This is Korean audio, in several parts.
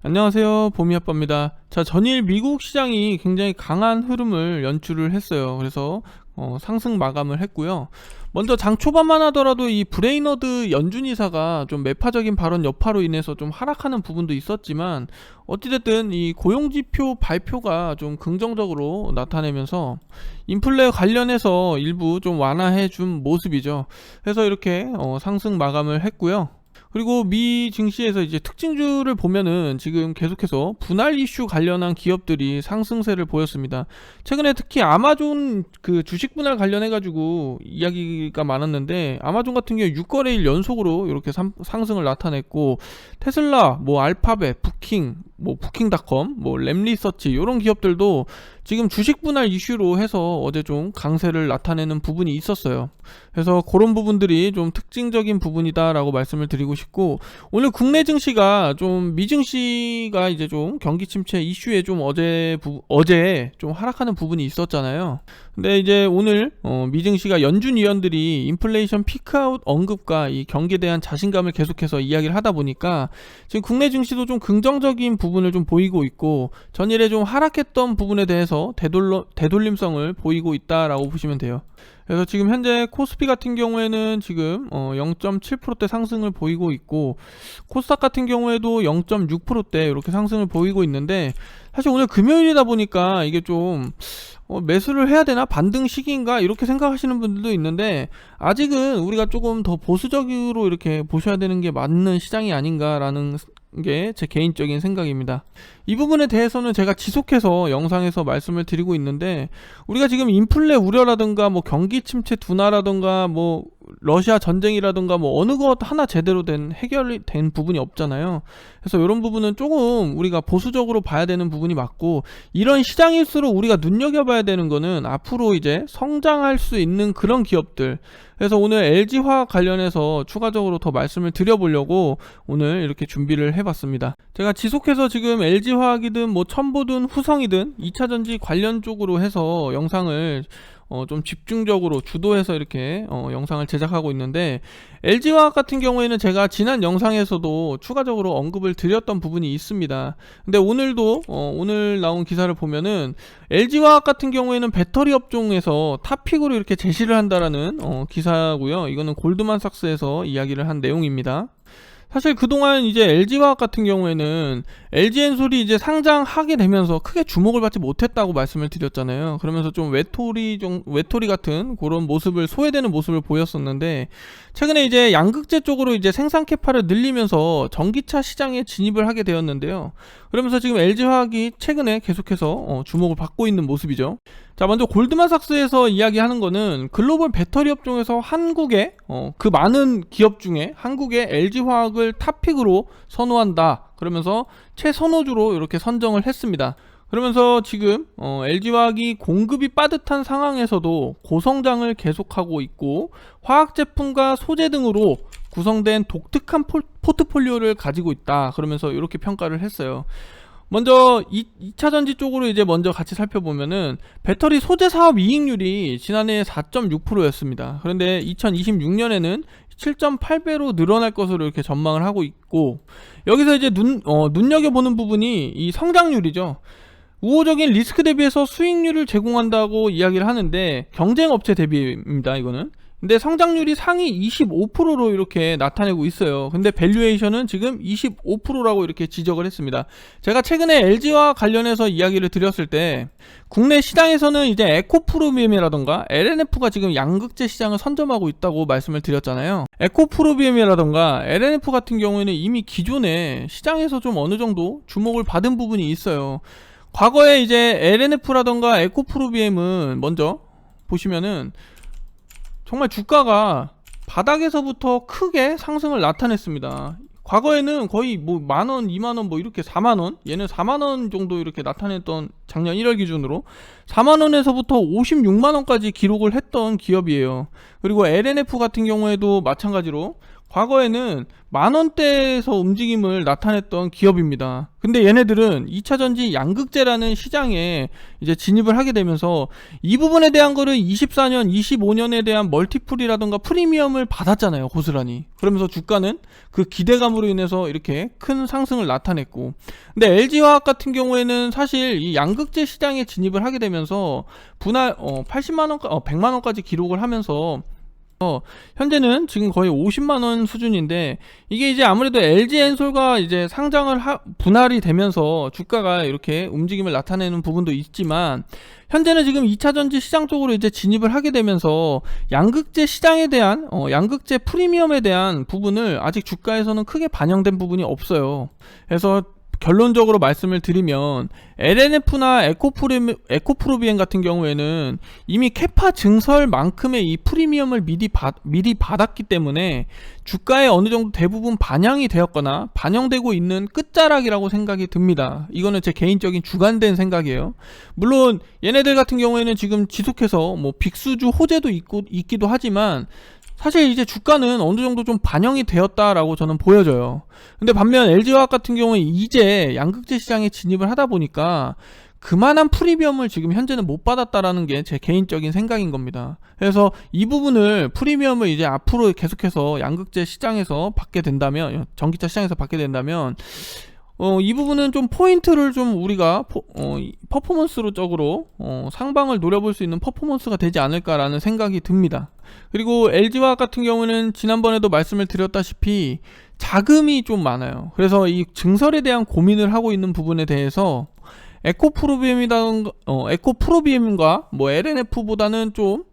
안녕하세요, 보미아빠입니다. 자, 전일 미국 시장이 굉장히 강한 흐름을 연출을 했어요. 그래서 상승 마감을 했고요. 먼저 장 초반만 하더라도 이 브레이너드 연준이사가 좀 매파적인 발언 여파로 인해서 좀 하락하는 부분도 있었지만, 어찌됐든 이 고용지표 발표가 좀 긍정적으로 나타내면서 인플레 관련해서 일부 좀 완화해 준 모습이죠. 그래서 이렇게 상승 마감을 했고요. 그리고 미 증시에서 이제 특징주를 보면은 지금 계속해서 분할 이슈 관련한 기업들이 상승세를 보였습니다. 최근에 특히 아마존 그 주식 분할 관련해 가지고 이야기가 많았는데, 아마존 같은 경우 6거래일 연속으로 이렇게 상승을 나타냈고, 테슬라, 뭐 알파벳, 부킹, 뭐 부킹닷컴, 뭐 램리서치 이런 기업들도 지금 주식 분할 이슈로 해서 어제 좀 강세를 나타내는 부분이 있었어요. 그래서 그런 부분들이 좀 특징적인 부분이다라고 말씀을 드리고 싶고, 오늘 국내 증시가 좀 미증시가 이제 좀 경기 침체 이슈에 좀 어제 좀 하락하는 부분이 있었잖아요. 근데 이제 오늘 미증시가 연준 위원들이 인플레이션 피크아웃 언급과 이 경기에 대한 자신감을 계속해서 이야기를 하다 보니까 지금 국내 증시도 좀 긍정적인 부분을 좀 보이고 있고, 전일에 좀 하락했던 부분에 대해서 되돌림성을 보이고 있다라고 보시면 돼요. 그래서 지금 현재 코스피 같은 경우에는 지금 0.7%대 상승을 보이고 있고, 코스닥 같은 경우에도 0.6%대 이렇게 상승을 보이고 있는데, 사실 오늘 금요일이다 보니까 이게 좀 매수를 해야 되나, 반등 시기인가 이렇게 생각하시는 분들도 있는데, 아직은 우리가 조금 더 보수적으로 이렇게 보셔야 되는 게 맞는 시장이 아닌가라는 게 제 개인적인 생각입니다. 이 부분에 대해서는 제가 지속해서 영상에서 말씀을 드리고 있는데, 우리가 지금 인플레 우려라든가 뭐 경기 침체 둔화라든가 뭐 러시아 전쟁이라든가 뭐 어느 것 하나 제대로 된 해결이 된 부분이 없잖아요. 그래서 이런 부분은 조금 우리가 보수적으로 봐야 되는 부분이 맞고, 이런 시장일수록 우리가 눈여겨봐야 되는 거는 앞으로 이제 성장할 수 있는 그런 기업들. 그래서 오늘 LG화학 관련해서 추가적으로 더 말씀을 드려보려고 오늘 이렇게 준비를 해봤습니다. 제가 지속해서 지금 LG화학이든 뭐 첨보든 후성이든 2차전지 관련 쪽으로 해서 영상을 좀 집중적으로 주도해서 이렇게 영상을 제작하고 있는데, LG화학 같은 경우에는 제가 지난 영상에서도 추가적으로 언급을 드렸던 부분이 있습니다. 근데 오늘도 오늘 나온 기사를 보면은 LG화학 같은 경우에는 배터리 업종에서 탑픽으로 이렇게 제시를 한다라는 기사고요. 이거는 골드만삭스에서 이야기를 한 내용입니다. 사실 그동안 이제 LG화학 같은 경우에는 LG엔솔이 이제 상장하게 되면서 크게 주목을 받지 못했다고 말씀을 드렸잖아요. 그러면서 좀 외톨이 같은 그런 모습을, 소외되는 모습을 보였었는데, 최근에 이제 양극재 쪽으로 이제 생산 캐파를 늘리면서 전기차 시장에 진입을 하게 되었는데요. 그러면서 지금 LG화학이 최근에 계속해서 주목을 받고 있는 모습이죠. 자, 먼저 골드만삭스에서 이야기하는 거는 글로벌 배터리 업종에서 한국의 그 많은 기업 중에 한국의 LG화학을 탑픽으로 선호한다, 그러면서 최선호주로 이렇게 선정을 했습니다. 그러면서 지금 LG화학이 공급이 빠듯한 상황에서도 고성장을 계속하고 있고, 화학 제품과 소재 등으로 구성된 독특한 포트폴리오를 가지고 있다, 그러면서 이렇게 평가를 했어요. 먼저 2차전지 쪽으로 이제 먼저 같이 살펴보면은, 배터리 소재 사업 이익률이 지난해 4.6%였습니다. 그런데 2026년에는 7.8배로 늘어날 것으로 이렇게 전망을 하고 있고, 여기서 이제 눈여겨보는 부분이 이 성장률이죠. 우호적인 리스크 대비해서 수익률을 제공한다고 이야기를 하는데, 경쟁업체 대비입니다, 이거는. 근데 성장률이 상위 25%로 이렇게 나타내고 있어요. 근데 밸류에이션은 지금 25%라고 이렇게 지적을 했습니다. 제가 최근에 LG와 관련해서 이야기를 드렸을 때, 국내 시장에서는 이제 에코프로비엠이라던가 LNF가 지금 양극재 시장을 선점하고 있다고 말씀을 드렸잖아요. 에코프로비엠이라던가 LNF 같은 경우에는 이미 기존에 시장에서 좀 어느 정도 주목을 받은 부분이 있어요. 과거에 이제 LNF라던가 에코프로비엠은 먼저 보시면은 정말 주가가 바닥에서부터 크게 상승을 나타냈습니다. 과거에는 거의 뭐 만원, 2만원, 뭐 이렇게 4만원, 얘는 4만원 정도 이렇게 나타냈던, 작년 1월 기준으로 4만원에서부터 56만원까지 기록을 했던 기업이에요. 그리고 LNF 같은 경우에도 마찬가지로 과거에는 만원대에서 움직임을 나타냈던 기업입니다. 근데 얘네들은 2차전지 양극재라는 시장에 이제 진입을 하게 되면서 이 부분에 대한 거를 24년, 25년에 대한 멀티플이라던가 프리미엄을 받았잖아요, 고스란히. 그러면서 주가는 그 기대감으로 인해서 이렇게 큰 상승을 나타냈고, 근데 LG화학 같은 경우에는 사실 이 양극재 시장에 진입을 하게 되면서 분할 80만원, 100만원까지 기록을 하면서 현재는 지금 거의 50만원 수준인데, 이게 이제 아무래도 LG엔솔과 이제 상장을 분할이 되면서 주가가 이렇게 움직임을 나타내는 부분도 있지만, 현재는 지금 2차전지 시장 쪽으로 이제 진입을 하게 되면서 양극재 시장에 대한 양극재 프리미엄에 대한 부분을 아직 주가에서는 크게 반영된 부분이 없어요. 그래서 결론적으로 말씀을 드리면 LNF나 에코프로비엔 같은 경우에는 이미 캐파 증설만큼의 이 프리미엄을 미리 받았기 때문에 주가에 어느 정도 대부분 반영이 되었거나 반영되고 있는 끝자락이라고 생각이 듭니다. 이거는 제 개인적인 주관된 생각이에요. 물론 얘네들 같은 경우에는 지금 지속해서 뭐 빅수주 호재도 있기도 하지만, 사실 이제 주가는 어느 정도 좀 반영이 되었다라고 저는 보여져요. 근데 반면 LG화학 같은 경우에 이제 양극재 시장에 진입을 하다 보니까 그만한 프리미엄을 지금 현재는 못 받았다라는 게 제 개인적인 생각인 겁니다. 그래서 이 부분을 프리미엄을 이제 앞으로 계속해서 양극재 시장에서 받게 된다면, 전기차 시장에서 받게 된다면 이 부분은 좀 포인트를 좀 우리가 퍼포먼스로 쪽으로 상방을 노려볼 수 있는 퍼포먼스가 되지 않을까라는 생각이 듭니다. 그리고 LG화학 같은 경우는 지난번에도 말씀을 드렸다시피 자금이 좀 많아요. 그래서 이 증설에 대한 고민을 하고 있는 부분에 대해서 에코프로비엠과 뭐 LNF보다는 좀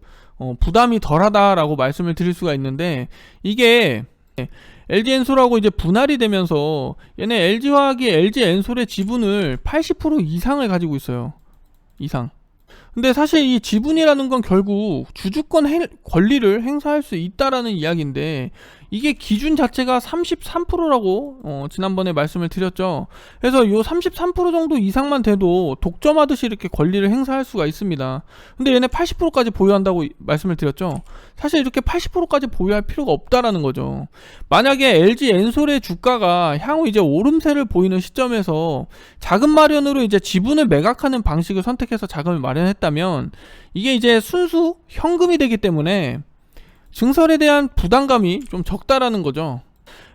부담이 덜하다라고 말씀을 드릴 수가 있는데, 이게 LG엔솔하고 이제 분할이 되면서 얘네 LG화학이 LG엔솔의 지분을 80% 이상을 가지고 있어요. 이상. 근데 사실 이 지분이라는 건 결국 주주권 권리를 행사할 수 있다라는 이야기인데, 이게 기준 자체가 33%라고 지난번에 말씀을 드렸죠. 그래서 요 33% 정도 이상만 돼도 독점하듯이 이렇게 권리를 행사할 수가 있습니다. 근데 얘네 80%까지 보유한다고 말씀을 드렸죠. 사실 이렇게 80%까지 보유할 필요가 없다라는 거죠. 만약에 LG엔솔의 주가가 향후 이제 오름세를 보이는 시점에서 자금 마련으로 이제 지분을 매각하는 방식을 선택해서 자금을 마련했다면, 이게 이제 순수 현금이 되기 때문에 증설에 대한 부담감이 좀 적다라는 거죠.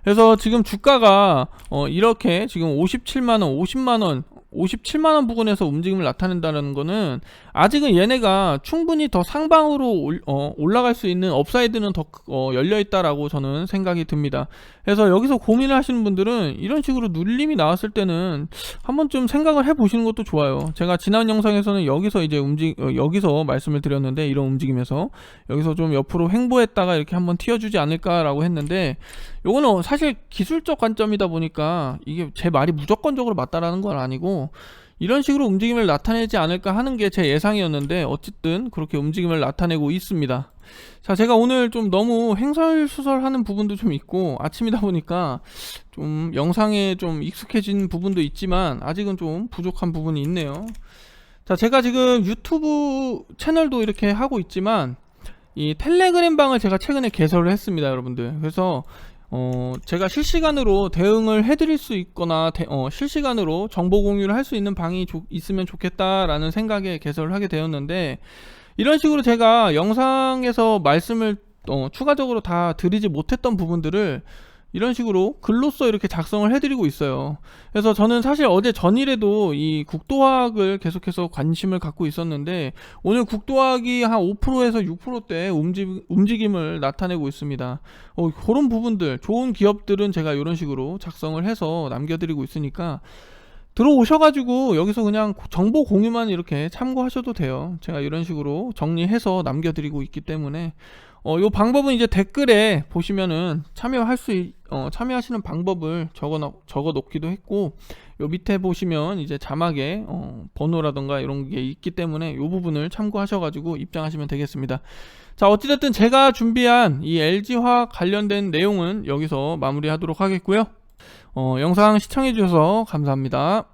그래서 지금 주가가 이렇게 지금 57만원, 50만원, 57만원 부근에서 움직임을 나타낸다는 거는 아직은 얘네가 충분히 더 상방으로 올라갈 수 있는 업사이드는 더 열려있다라고 저는 생각이 듭니다. 그래서 여기서 고민을 하시는 분들은 이런 식으로 눌림이 나왔을 때는 한번쯤 생각을 해보시는 것도 좋아요. 제가 지난 영상에서는 여기서 이제 여기서 말씀을 드렸는데, 이런 움직임에서 여기서 좀 옆으로 횡보했다가 이렇게 한번 튀어주지 않을까라고 했는데, 요거는 사실 기술적 관점이다 보니까 이게 제 말이 무조건적으로 맞다라는 건 아니고, 이런 식으로 움직임을 나타내지 않을까 하는 게 제 예상이었는데 어쨌든 그렇게 움직임을 나타내고 있습니다. 자, 제가 오늘 좀 너무 횡설수설하는 부분도 좀 있고 아침이다 보니까 좀 영상에 좀 익숙해진 부분도 있지만 아직은 좀 부족한 부분이 있네요. 자, 제가 지금 유튜브 채널도 이렇게 하고 있지만 이 텔레그램 방을 제가 최근에 개설을 했습니다, 여러분들. 그래서 제가 실시간으로 대응을 해드릴 수 있거나 실시간으로 정보 공유를 할 수 있는 방이 있으면 좋겠다라는 생각에 개설을 하게 되었는데, 이런 식으로 제가 영상에서 말씀을 추가적으로 다 드리지 못했던 부분들을 이런 식으로 글로써 이렇게 작성을 해드리고 있어요. 그래서 저는 사실 어제 전일에도 이 국도화학을 계속해서 관심을 갖고 있었는데, 오늘 국도화학이 한 5%에서 6%대 움직임을 나타내고 있습니다. 그런 부분들, 좋은 기업들은 제가 이런 식으로 작성을 해서 남겨드리고 있으니까 들어오셔가지고 여기서 그냥 정보 공유만 이렇게 참고하셔도 돼요. 제가 이런 식으로 정리해서 남겨드리고 있기 때문에 요 방법은 이제 댓글에 보시면은 참여하시는 방법을 적어 놓기도 했고, 요 밑에 보시면 이제 자막에 번호라던가 이런 게 있기 때문에 요 부분을 참고하셔가지고 입장하시면 되겠습니다. 자, 어찌됐든 제가 준비한 이 LG화학 관련된 내용은 여기서 마무리하도록 하겠고요. 영상 시청해주셔서 감사합니다.